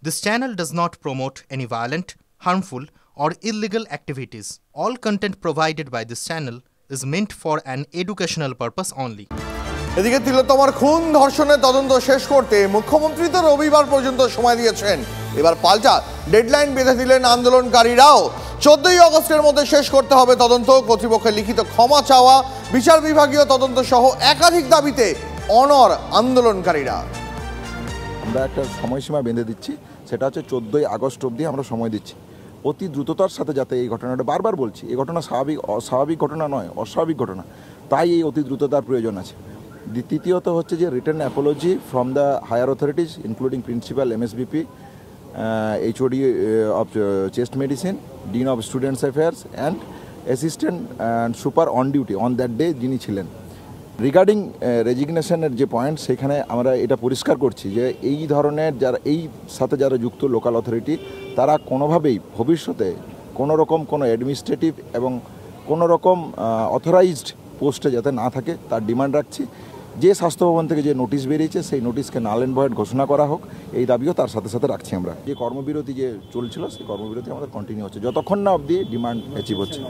This channel does not promote any violent, harmful, or illegal activities. All content provided by this channel is meant for an educational purpose only. এদিকে তিলোত্তমার খুন ধর্ষণের তদন্ত শেষ করতে মুখ্যমন্ত্রী তো রবিবার পর্যন্ত সময় দিয়েছেন। এবার পাল্টা ডেডলাইন বেঁধে দিলেন আন্দোলনকারীরাও। 14ই আগস্টের মধ্যে শেষ করতে হবে তদন্ত। কর্তৃপক্ষের লিখিত ক্ষমা চাওয়া, বিচার বিভাগীয় তদন্ত সহ একাধিক দাবিতে অনড় আন্দোলনকারীরা। আমরা একটা সময়সীমা বেঁধে দিচ্ছি, সেটা হচ্ছে 14ই আগস্ট অবধি আমরা সময় দিচ্ছি। অতি দ্রুততার সাথে যাতে এই ঘটনাটা, বারবার বলছি, এই ঘটনা অস্বাভাবিক ঘটনা নয়, অস্বাভাবিক ঘটনা, তাই এই অতি দ্রুততার প্রয়োজন আছে। তৃতীয়ত হচ্ছে যে return apology from the higher authorities including principal MSBP, HOD of chest medicine, Dean of Students Affairs and Assistant and Super on duty on that day যিনি ছিলেন। রিগার্ডিং রেজিগনেশনের যে পয়েন্ট, সেখানে আমরা এটা পরিষ্কার করছি যে এই ধরনের যারা এই সাথে যারা যুক্ত লোকাল অথরিটি, তারা কোনোভাবেই ভবিষ্যতে কোনো রকম কোনো অ্যাডমিনিস্ট্রেটিভ এবং কোনো রকম অথরাইজড পোস্টে যাতে না থাকে তার ডিমান্ড রাখছি। যে স্বাস্থ্য ভবন থেকে যে নোটিশ বেরিয়েছে সেই নোটিশকে নাল অ্যান্ড ভয়েড ঘোষণা করা হোক, এই দাবিও তার সাথে সাথে রাখছি আমরা। যে কর্মবিরতি যে চলছিল, সেই কর্মবিরতি আমাদের কন্টিনিউ হচ্ছে যতক্ষণ না অবধি ডিমান্ড অ্যাচিভ হচ্ছে।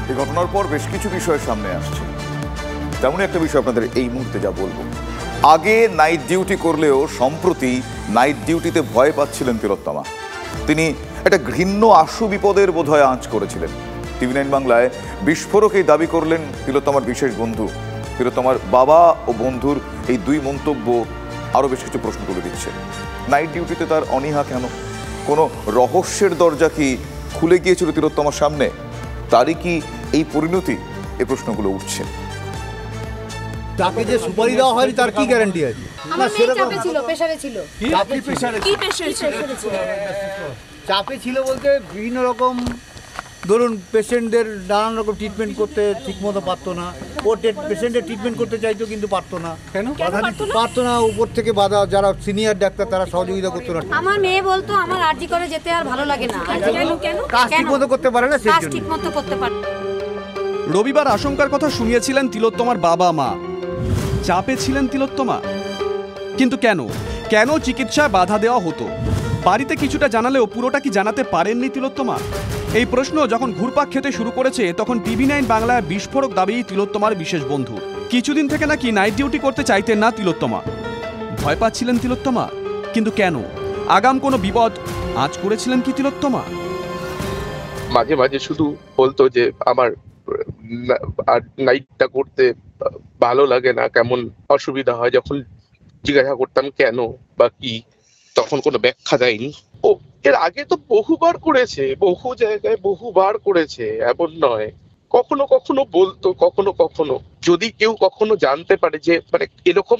এই ঘটনার পর বেশ কিছু বিষয় সামনে আসছে, তেমনই একটা বিষয় আপনাদের এই মুহূর্তে যা বলবো। আগে নাইট ডিউটি করলেও সম্প্রতি নাইট ডিউটিতে ভয় পাচ্ছিলেন তিলোত্তমা। তিনি একটা ঘৃণ্য আশু বিপদের বোধহয় আঁচ করেছিলেন। TV9 বাংলায় বিস্ফোরক এই দাবি করলেন তিলোত্তমার বিশেষ বন্ধু। তিলোত্তমার বাবা ও বন্ধুর এই দুই মন্তব্য আরও বেশ কিছু প্রশ্ন তুলে দিচ্ছে। নাইট ডিউটিতে তার অনীহা কেন? কোনো রহস্যের দরজা কি খুলে গিয়েছিল তিলোত্তমার সামনে? তারই কি এই পরিণতি? এই প্রশ্নগুলো উঠছে। তাকে যে সুপারি দেওয়া হয়নি তার কি গ্যারান্টি আছে? আমার মেয়ে চাপে ছিল, প্রেসারে ছিল। চাপে প্রেসারে কি প্রেসারে ছিল? চাপে ছিল বলতে বিভিন্ন রকম, ধরুন পেশেন্টদের নানান রকম ট্রিটমেন্ট করতে ঠিকমতো পারতো না। ও পেশেন্টের ট্রিটমেন্ট করতে চাইতো কিন্তু পারতো না। কেন পারতো না? উপর থেকে বাধা, যারা সিনিয়র ডাক্তার তারা সহযোগিতা করতো না। আমার মেয়ে বলতো আমার আরজি করে যেতে আর ভালো লাগে না। কেন? কাজ ঠিকমতো করতে পারে না, কাজ ঠিকমতো করতে পারে। রবিবার আশঙ্কার কথা শুনিয়েছিলেন তিলোত্তমার বাবা মা। চাপে ছিলেন তিলোত্তমা, কিন্তু কেন কেন চিকিৎসায় বাধা দেওয়া হতো? বাড়িতে কিছুটা জানালেও পুরোটা কি জানাতে পারেননি তিলোত্তমা? এই প্রশ্ন যখন ঘুরপাক খেতে শুরু করেছে, তখন TV9 বাংলায় বিস্ফোরক দাবি তিলোত্তমার বিশেষ বন্ধু। কিছুদিন থেকে নাকি নাইট ডিউটি করতে চাইতেন না তিলোত্তমা। ভয় পাচ্ছিলেন তিলোত্তমা, কিন্তু কেন? আগাম কোনো বিপদ আঁচ করেছিলেন কি তিলোত্তমা? মাঝে মাঝে শুধু বলতো যে আমার নাইটটা করতে ভালো লাগে না, কেমন অসুবিধা হয়। যখন জিজ্ঞাসা করতাম কেন বা কি, তখন কোনো ব্যাখ্যা দেয়নি। ও এর আগে তো বহুবার করেছে, বহু জায়গায় বহুবার করেছে, এমন নয়। কখনো কখনো বলতো, কখনো কখনো যদি কেউ কখনো জানতে পারে যে মানে এরকম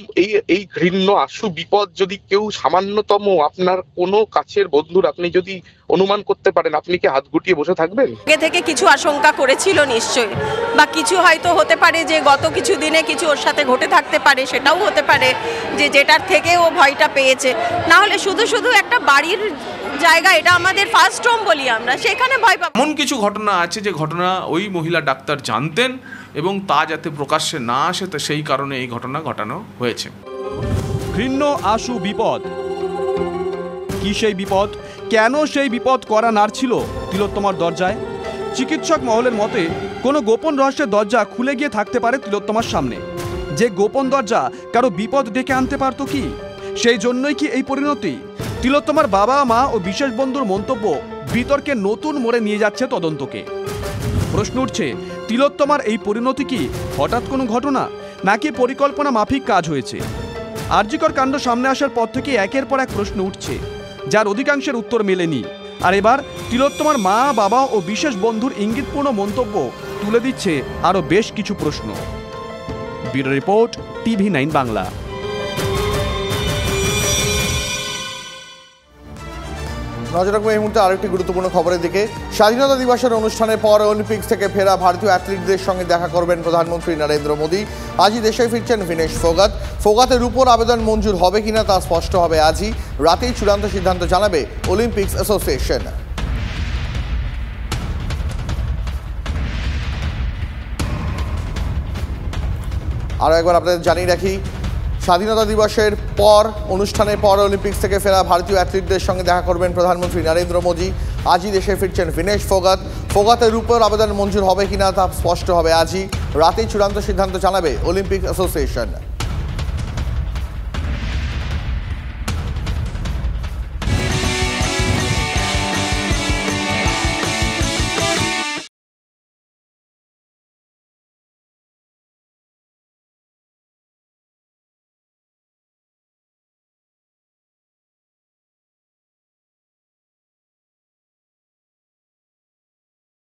এই ঘৃণ্য আশু বিপদ যদি কেউ সামান্যতম আপনার কোনো কাছের বন্ধুর আপনি যদি অনুমান করতে পারেন, আপনি কি হাত গুটিয়ে বসে থাকবেন? আগে থেকে কিছু আশঙ্কা করেছিল নিশ্চয়ই, বা কিছু হয়তো হতে পারে যে গত কিছু দিনে কিছু ওর সাথে ঘটে থাকতে পারে, সেটাও হতে পারে যে যেটার থেকে ও ভয়টা পেয়েছে। না হলে শুধু শুধু একটা বাড়ির জায়গা, এটা আমাদের ফার্স্ট হোম বলি আমরা, সেখানে ভয় পাবো। এমন কিছু ঘটনা আছে যে ঘটনা ওই মহিলা ডাক্তার জানতেন এবং তা যাতে প্রকাশ্যে না আসে, তো সেই কারণে এই ঘটনা ঘটানো হয়েছে। ঘৃণ্য আশু বিপদ কি সেই বিপদ? কেন সেই বিপদ করা নাড়ছিল তিলোত্তমার দরজায়? চিকিৎসক মহলের মতে কোনো গোপন রহস্যের দরজা খুলে গিয়ে থাকতে পারে তিলোত্তমার সামনে। যে গোপন দরজা কারো বিপদ ডেকে আনতে পারত কি? সেই জন্যই কি এই পরিণতি? তিলোত্তমার বাবা মা ও বিশেষ বন্ধুর মন্তব্য বিতর্কে নতুন মোড়ে নিয়ে যাচ্ছে তদন্তকে। প্রশ্ন উঠছে, তিলোত্তমার এই পরিণতি কি হঠাৎ কোনো ঘটনা, নাকি পরিকল্পনা মাফিক কাজ হয়েছে? আরজিকর কাণ্ড সামনে আসার পর থেকে একের পর এক প্রশ্ন উঠছে, যার অধিকাংশের উত্তর মেলেনি। আর এবার তিলোত্তমার মা বাবা ও বিশেষ বন্ধুর ইঙ্গিতপূর্ণ মন্তব্য তুলে দিচ্ছে আরও বেশ কিছু প্রশ্ন। Bureau report, TV9 Bangla. নজর রাখবো এই মুহূর্তে আরেকটি গুরুত্বপূর্ণ খবরের দিকে। স্বাধীনতা দিবসের অনুষ্ঠানের পর অলিম্পিক্স থেকে ফেরা ভারতীয় অ্যাথলিটদের সঙ্গে দেখা করবেন প্রধানমন্ত্রী নরেন্দ্র মোদী। আজই দেশে ফিরছেন ভিনেশ ফোগাত। ফোগাতের উপর আবেদন মঞ্জুর হবে কিনা তা স্পষ্ট হবে আজই। রাতেই চূড়ান্ত সিদ্ধান্ত জানাবে অলিম্পিক্স অ্যাসোসিয়েশন। আরও একবার আপনাদের জানিয়ে রাখি, স্বাধীনতা দিবসের পর অনুষ্ঠানের পর অলিম্পিক্স থেকে ফেরা ভারতীয় অ্যাথলিটদের সঙ্গে দেখা করবেন প্রধানমন্ত্রী নরেন্দ্র মোদী। আজই দেশে ফিরছেন ভিনেশ ফোগাত। ফোগাতের উপর আবেদন মঞ্জুর হবে কিনা তা স্পষ্ট হবে আজই। রাতেই চূড়ান্ত সিদ্ধান্ত জানাবে অলিম্পিক অ্যাসোসিয়েশন।